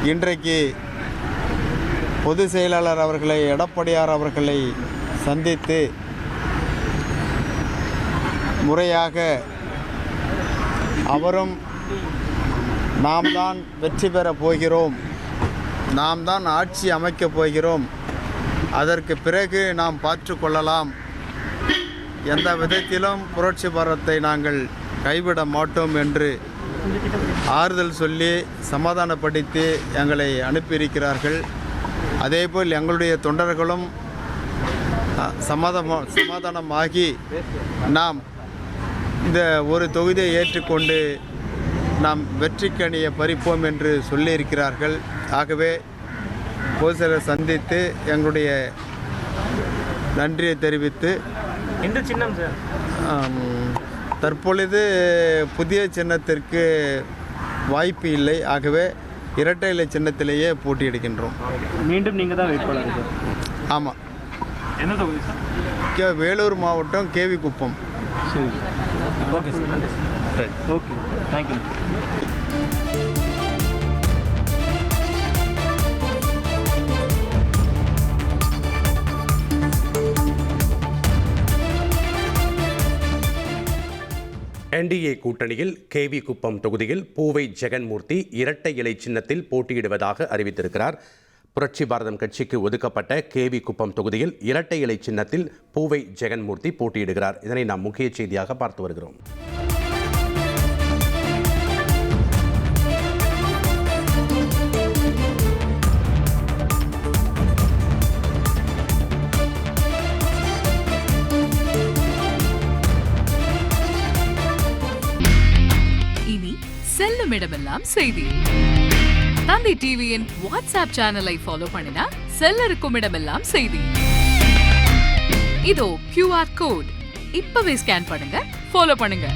இன்றைக்கு பொதுச் செயலாளர் அவர்களை, எடப்பாடியார் அவர்களை சந்தித்து முறையாக அவரும் நாம் தான் வெற்றி பெறப் போகிறோம், நாம் தான் ஆட்சி அமைக்கப் போகிறோம், அதற்கு பிறகு நாம் பார்த்துக்கொள்ளலாம், எந்த விதத்திலும் புரட்சி பாரதத்தை நாங்கள் கைவிட மாட்டோம் என்று ஆறுதல் சொல்லி சமாதானப்படுத்தி எங்களை அனுப்பியிருக்கிறார்கள். அதேபோல் எங்களுடைய தொண்டர்களும் சமாதானமாகி நாம் இந்த ஒரு தொகுதியை ஏற்றுக்கொண்டு நாம் வெற்றிக்கணியை பறிப்போம் என்று சொல்லியிருக்கிறார்கள். ஆகவே பொதுச்செயலரை சந்தித்து எங்களுடைய நன்றியை தெரிவித்து, எந்த சின்னம் சார்? தற்பொழுது புதிய சின்னத்திற்கு வாய்ப்பு இல்லை. ஆகவே இரட்டை இலை சின்னத்திலேயே போட்டியிடுகின்றோம். மீண்டும் நீங்கள் தான் வேட்பாளர் சார்? ஆமாம். என்ன தொகுதி சார்? வேலூர் மாவட்டம் கேவி குப்பம். சரி, okay sir. Okay, thank you. NDA கூட்டணியில் கேவி குப்பம் தொகுதியில் பூவை ஜெகன்மூர்த்தி இரட்டை இலை சின்னத்தில் போட்டியிடுவதாக அறிவித்திருக்கிறார். புரட்சி பாரதம் கட்சிக்கு ஒதுக்கப்பட்ட கேவி குப்பம் தொகுதியில் இரட்டை இலை சின்னத்தில் பூவை ஜெகன்மூர்த்தி போட்டியிடுகிறார். இதனை நாம் முக்கிய செய்தியாக பார்த்து வருகிறோம். செல்லும் இடமெல்லாம் செய்தி. தந்தி டிவியின் வாட்ஸ்அப் சேனலை ஃபாலோ பண்ணினா செல்ல இருக்கும் இடமெல்லாம் செய்தி. இதோ QR கோட் இப்பவே ஸ்கேன் பண்ணுங்க, ஃபாலோ பண்ணுங்க.